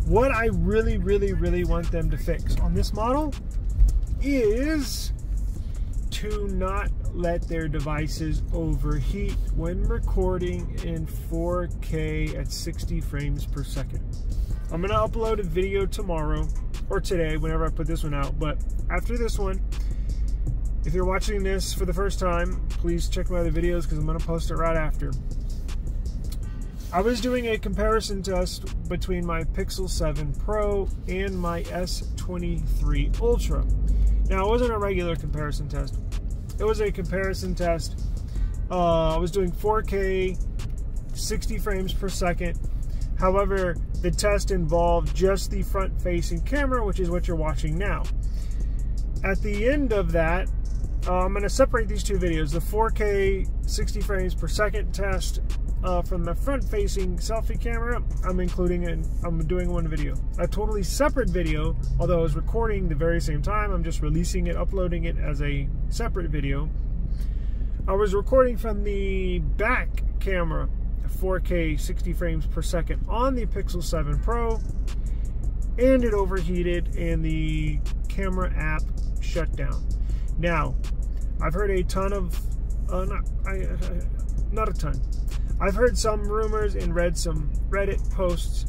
What I really want them to fix on this model is to not let their devices overheat when recording in 4K at 60 frames per second. I'm going to upload a video tomorrow, or today, whenever I put this one out, but after this one, if you're watching this for the first time, please check my other videos because I'm going to post it right after. I was doing a comparison test between my Pixel 7 Pro and my S23 Ultra. Now, it wasn't a regular comparison test. It was a comparison test. I was doing 4K, 60 frames per second. However, the test involved just the front-facing camera, which is what you're watching now. At the end of that, I'm going to separate these two videos. The 4K 60 frames per second test from the front-facing selfie camera, I'm doing one video. A totally separate video, although I was recording the very same time, I'm just releasing it, uploading it as a separate video. I was recording from the back camera, 4K 60 frames per second on the Pixel 7 Pro, and it overheated and the camera app shut down. Now, I've heard a ton of, not a ton. I've heard some rumors and read some Reddit posts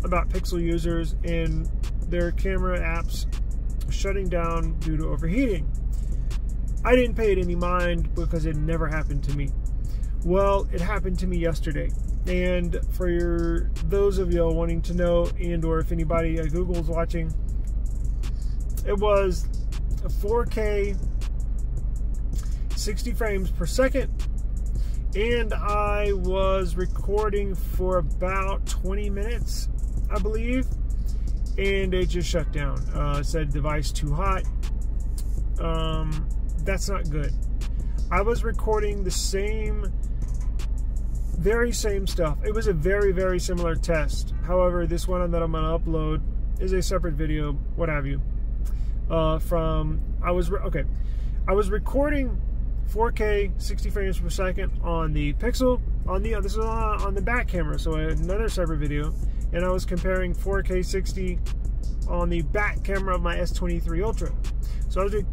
about Pixel users and their camera apps shutting down due to overheating. I didn't pay it any mind because it never happened to me. Well, it happened to me yesterday. And for those of you wanting to know, and or if anybody at Google is watching, it was a 4K 60 frames per second, and I was recording for about 20 minutes, I believe, and it just shut down. It said device too hot. That's not good. I was recording the very same stuff. It was a very similar test. However, this one that I'm going to upload is a separate video, what have you. I was recording 4K 60 frames per second on the Pixel, this is on the back camera, so another separate video, and I was comparing 4K 60 on the back camera of my S23 Ultra. So I was doing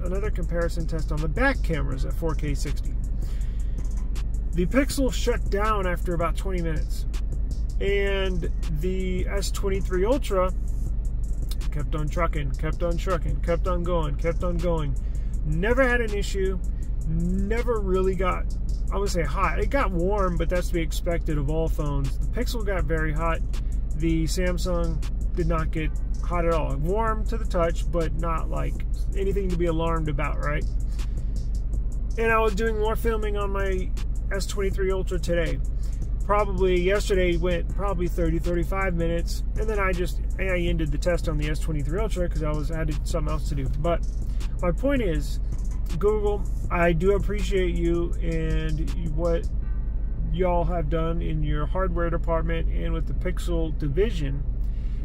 another comparison test on the back cameras at 4K 60. The Pixel shut down after about 20 minutes, and the S23 Ultra kept on trucking, kept on going. Never had an issue, never really got, I would say hot. It got warm, but that's to be expected of all phones. The Pixel got very hot. The Samsung did not get hot at all. Warm to the touch, but not like anything to be alarmed about, right? And I was doing more filming on my S23 Ultra today. Probably yesterday went probably 30-35 minutes, and then I ended the test on the S23 Ultra because I had something else to do. But my point is, Google, I do appreciate you and what y'all have done in your hardware department and with the Pixel division.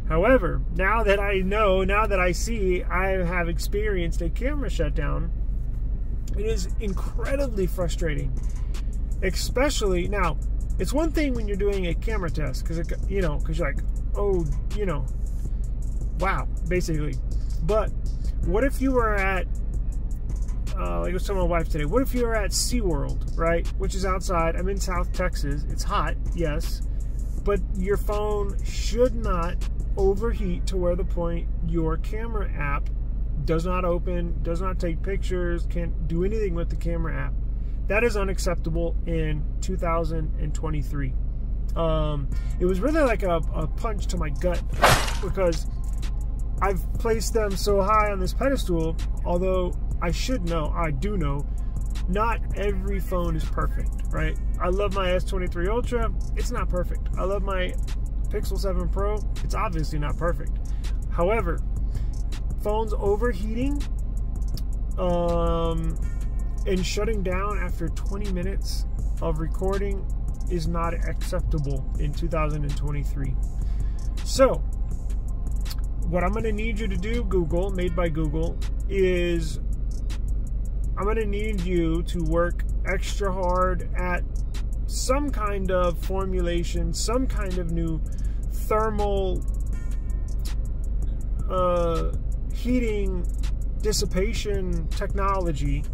However, now that I know, now that I see, I have experienced a camera shutdown. It is incredibly frustrating. Especially now, it's one thing when you're doing a camera test, because you're like, oh, wow, basically. But what if you were at, like I was telling my wife today, what if you were at SeaWorld, right? Which is outside. I'm in South Texas. It's hot, yes, but your phone should not overheat to where the point your camera app does not open, does not take pictures, can't do anything with the camera app. That is unacceptable in 2023. It was really like a punch to my gut because I've placed them so high on this pedestal, although I do know, not every phone is perfect, right? I love my S23 Ultra. It's not perfect. I love my Pixel 7 Pro. It's obviously not perfect. However, phones overheating and shutting down after 20 minutes of recording is not acceptable in 2023. So, what I'm going to need you to do, Google, made by Google, is I'm going to need you to work extra hard at some kind of formulation, some kind of new thermal heating dissipation technology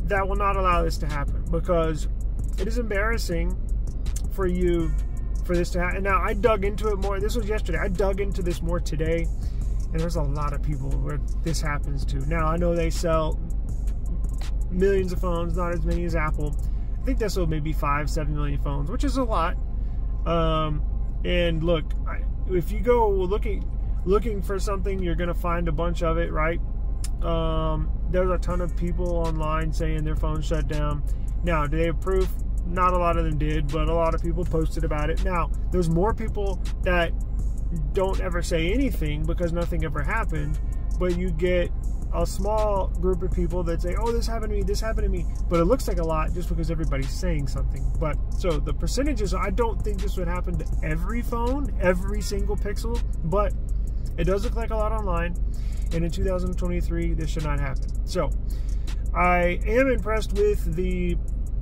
that will not allow this to happen, because it is embarrassing for this to happen. Now, I dug into it more. This was yesterday. I dug into this more today, and there's a lot of people where this happens to. Now, I know they sell millions of phones, not as many as Apple. I think they sold maybe 5-7 million phones, which is a lot. And look, if you go looking for something, you're gonna find a bunch of it, right? There's a ton of people online saying their phone shut down. Now, do they have proof? Not a lot of them did, but a lot of people posted about it. Now, there's more people that don't ever say anything because nothing ever happened, but you get a small group of people that say, oh, this happened to me, this happened to me, but it looks like a lot just because everybody's saying something. But so the percentages, I don't think this would happen to every phone, every single Pixel, but it does look like a lot online, and in 2023 this should not happen. So I am impressed with the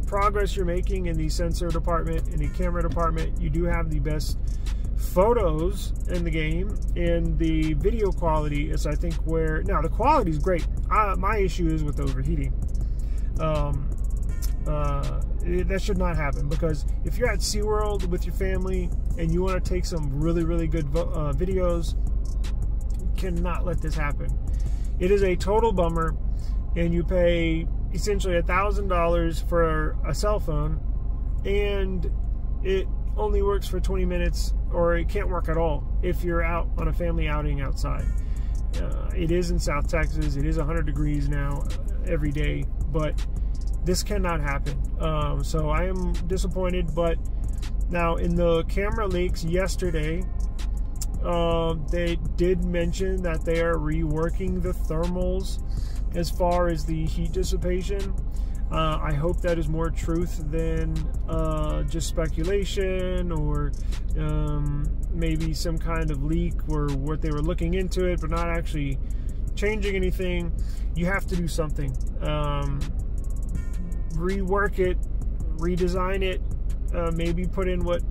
progress you're making in the sensor department, in the camera department. You do have the best photos in the game, and the video quality is, I think, where now the quality is great. My issue is with overheating. That should not happen, because if you're at SeaWorld with your family and you want to take some really good videos, you cannot let this happen. It is a total bummer, and you pay essentially $1,000 for a cell phone, and it only works for 20 minutes, or it can't work at all if you're out on a family outing outside. It is in South Texas. It is 100 degrees now every day, but this cannot happen. So I am disappointed. But now, in the camera leaks yesterday, they did mention that they are reworking the thermals as far as the heat dissipation. I hope that is more truth than just speculation, or maybe some kind of leak or what they were looking into it but not actually changing anything. You have to do something. Rework it, redesign it, maybe put in what,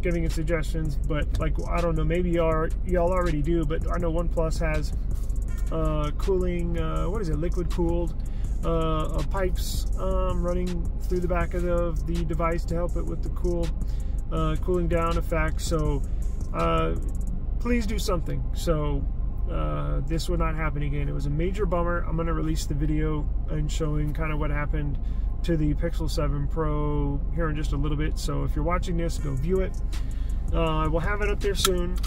giving it suggestions, but like, I don't know, maybe y'all already do, but I know OnePlus has cooling, what is it, liquid cooled pipes running through the back of the device to help it with the cooling down effect. So please do something so this would not happen again. It was a major bummer. I'm going to release the video and showing kind of what happened to the Pixel 7 Pro here in just a little bit. So if you're watching this, go view it. We'll have it up there soon.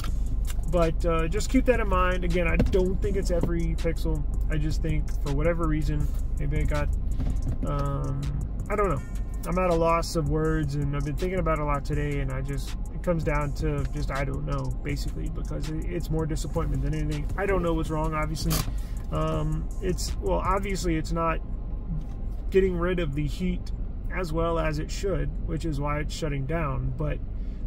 But just keep that in mind. Again, I don't think it's every Pixel. I just think, for whatever reason, maybe I got, I don't know. I'm at a loss of words, and I've been thinking about it a lot today, and it comes down to just, I don't know, basically, because it's more disappointment than anything. I don't know what's wrong, obviously. Obviously it's not getting rid of the heat as well as it should, which is why it's shutting down. But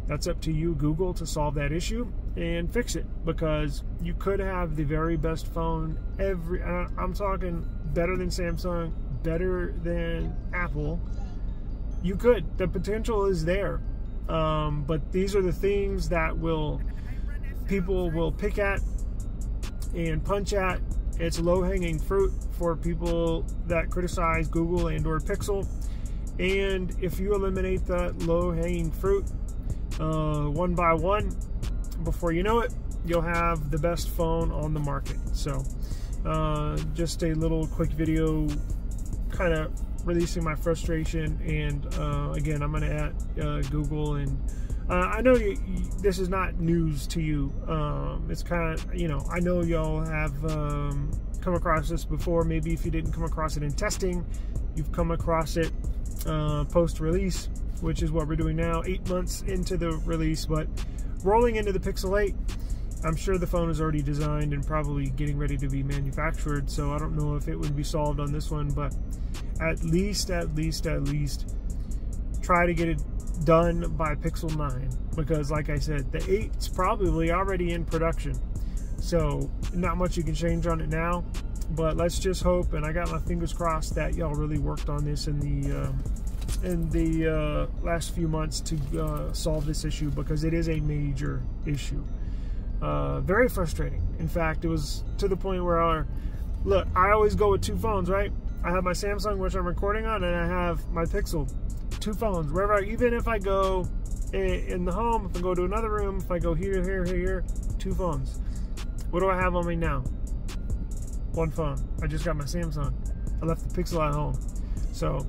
that's up to you, Google, to solve that issue and fix it, because you could have the very best phone I'm talking better than Samsung, better than Apple. You could. The potential is there. But these are the things that people will pick at and punch at. It's low-hanging fruit for people that criticize Google and or Pixel. And if you eliminate that low-hanging fruit one by one, before you know it, you'll have the best phone on the market. So just a little quick video kind of releasing my frustration. And again, I'm going to add Google, and I know this is not news to you. It's kind of, I know y'all have come across this before. Maybe if you didn't come across it in testing, you've come across it post-release, which is what we're doing now, 8 months into the release. But rolling into the Pixel 8, I'm sure the phone is already designed and probably getting ready to be manufactured, so I don't know if it would be solved on this one, but at least try to get it done by Pixel 9, because like I said, the 8's probably already in production, so not much you can change on it now. But let's just hope, and I got my fingers crossed, that y'all really worked on this in the in the last few months to solve this issue, because it is a major issue. Very frustrating. In fact, it was to the point where look, I always go with 2 phones, right? I have my Samsung, which I'm recording on, and I have my Pixel. 2 phones. Wherever, even if I go in the home, if I go to another room, if I go here, here, here, 2 phones. What do I have on me now? 1 phone. I just got my Samsung. I left the Pixel at home. So,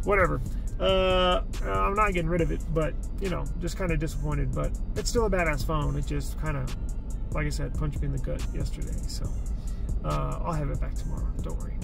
whatever. I'm not getting rid of it, but, you know, just kind of disappointed. But it's still a badass phone. It just kind of, like I said, punched me in the gut yesterday. So, I'll have it back tomorrow. Don't worry.